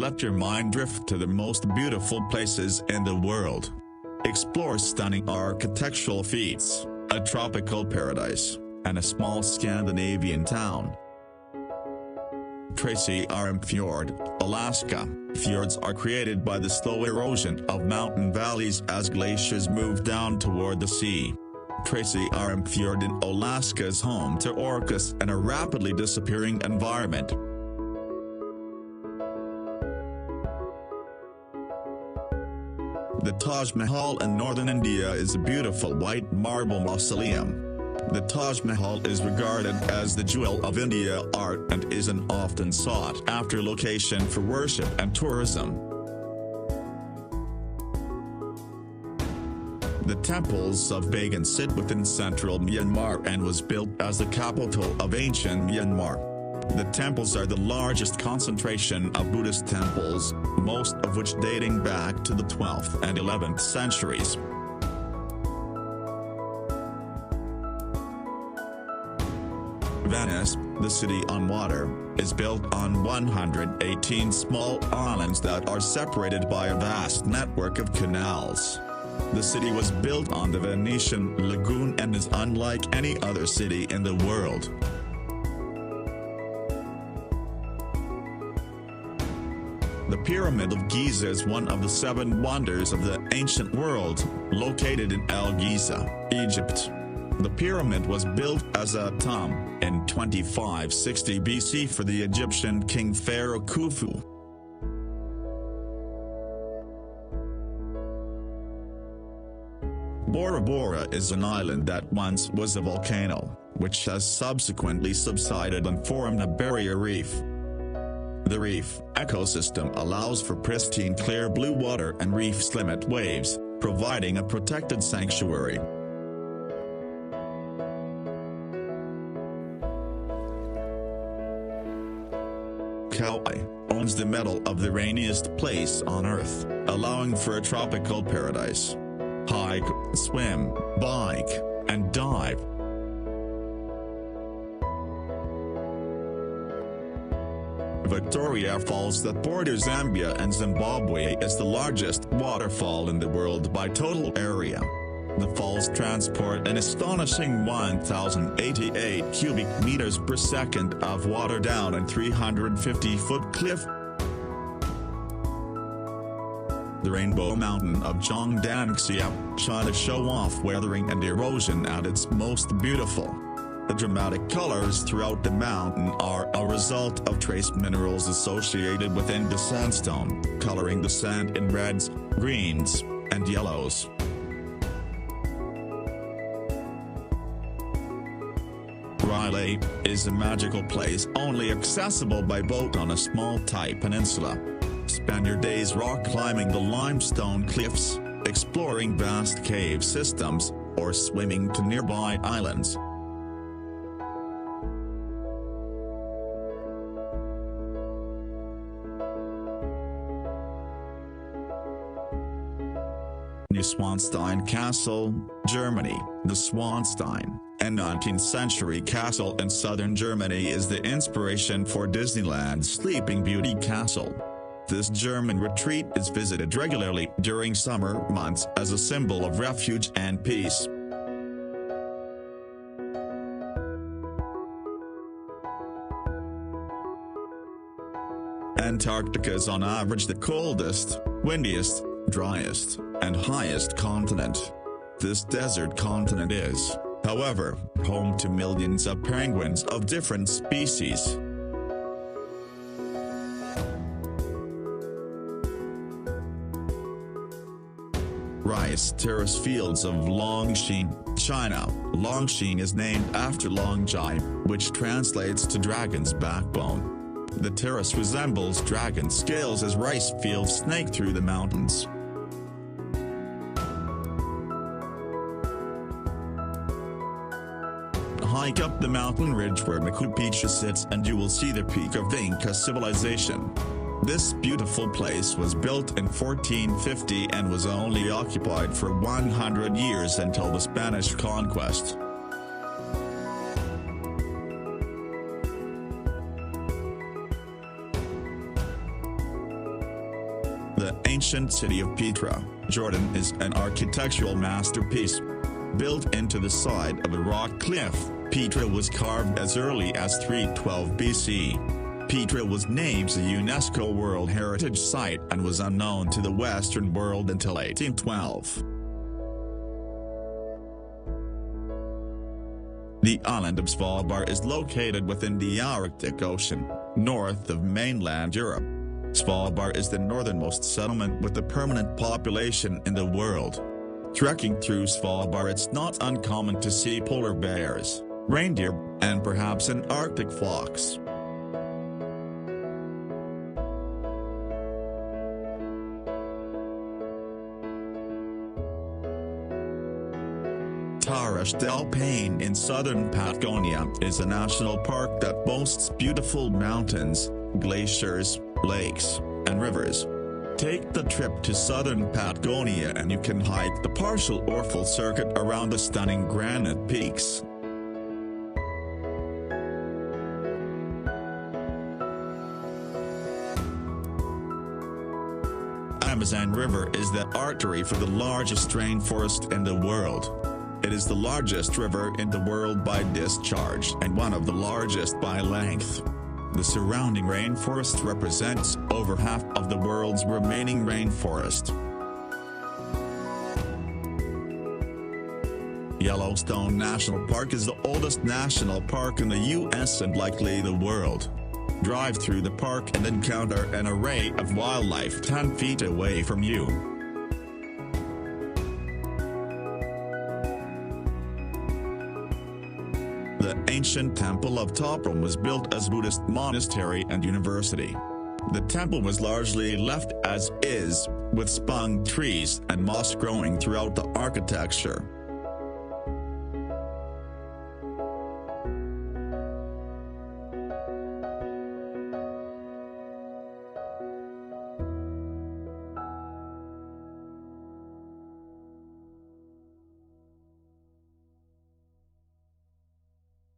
Let your mind drift to the most beautiful places in the world. Explore stunning architectural feats, a tropical paradise, and a small Scandinavian town. Tracy Arm Fjord, Alaska. Fjords are created by the slow erosion of mountain valleys as glaciers move down toward the sea. Tracy Arm Fjord in Alaska is home to orcas and a rapidly disappearing environment. The Taj Mahal in northern India is a beautiful white marble mausoleum. The Taj Mahal is regarded as the jewel of India art and is an often sought-after location for worship and tourism. The temples of Bagan sit within central Myanmar and was built as the capital of ancient Myanmar. The temples are the largest concentration of Buddhist temples, most of which dating back to the 12th and 11th centuries. Venice, the city on water, is built on 118 small islands that are separated by a vast network of canals. The city was built on the Venetian lagoon and is unlike any other city in the world. The Pyramid of Giza is one of the 7 wonders of the ancient world, located in El Giza, Egypt. The pyramid was built as a tomb in 2560 BC for the Egyptian king Pharaoh Khufu. Bora Bora is an island that once was a volcano, which has subsequently subsided and formed a barrier reef. The reef ecosystem allows for pristine clear blue water and reefs limit waves, providing a protected sanctuary. Kauai owns the medal of the rainiest place on Earth, allowing for a tropical paradise. Hike, swim, bike, and dive. Victoria Falls that borders Zambia and Zimbabwe is the largest waterfall in the world by total area. The falls transport an astonishing 1,088 cubic meters per second of water down a 350-foot cliff. The Rainbow Mountain of Zhangdanxia, China show off weathering and erosion at its most beautiful. The dramatic colors throughout the mountain are a result of trace minerals associated within the sandstone, coloring the sand in reds, greens, and yellows. Riley is a magical place only accessible by boat on a small tight peninsula. Spend your days rock climbing the limestone cliffs, exploring vast cave systems, or swimming to nearby islands. Neuschwanstein Castle, Germany. The Schwanstein, a 19th century castle in southern Germany, is the inspiration for Disneyland's Sleeping Beauty Castle. This German retreat is visited regularly during summer months as a symbol of refuge and peace. Antarctica is on average the coldest, windiest, driest, and highest continent. This desert continent is, however, home to millions of penguins of different species. Rice terrace fields of Longxing, China. Longxing is named after Longjai, which translates to dragon's backbone. The terrace resembles dragon scales as rice fields snake through the mountains. Hike up the mountain ridge where Machu Picchu sits and you will see the peak of the Inca civilization. This beautiful place was built in 1450 and was only occupied for 100 years until the Spanish conquest. The ancient city of Petra, Jordan is an architectural masterpiece. Built into the side of a rock cliff, Petra was carved as early as 312 BC. Petra was named a UNESCO World Heritage Site and was unknown to the Western world until 1812. The island of Svalbard is located within the Arctic Ocean, north of mainland Europe. Svalbard is the northernmost settlement with a permanent population in the world. Trekking through Svalbard, it's not uncommon to see polar bears, reindeer, and perhaps an Arctic fox. Torres del Paine in southern Patagonia is a national park that boasts beautiful mountains, glaciers, lakes, and rivers. Take the trip to southern Patagonia and you can hike the partial or full circuit around the stunning granite peaks. Amazon River is the artery for the largest rainforest in the world. It is the largest river in the world by discharge and one of the largest by length. The surrounding rainforest represents over half of the world's remaining rainforest. Yellowstone National Park is the oldest national park in the U.S. and likely the world. Drive through the park and encounter an array of wildlife 10 feet away from you. The ancient Temple of Toprom was built as Buddhist monastery and university. The temple was largely left as is, with spung trees and moss growing throughout the architecture.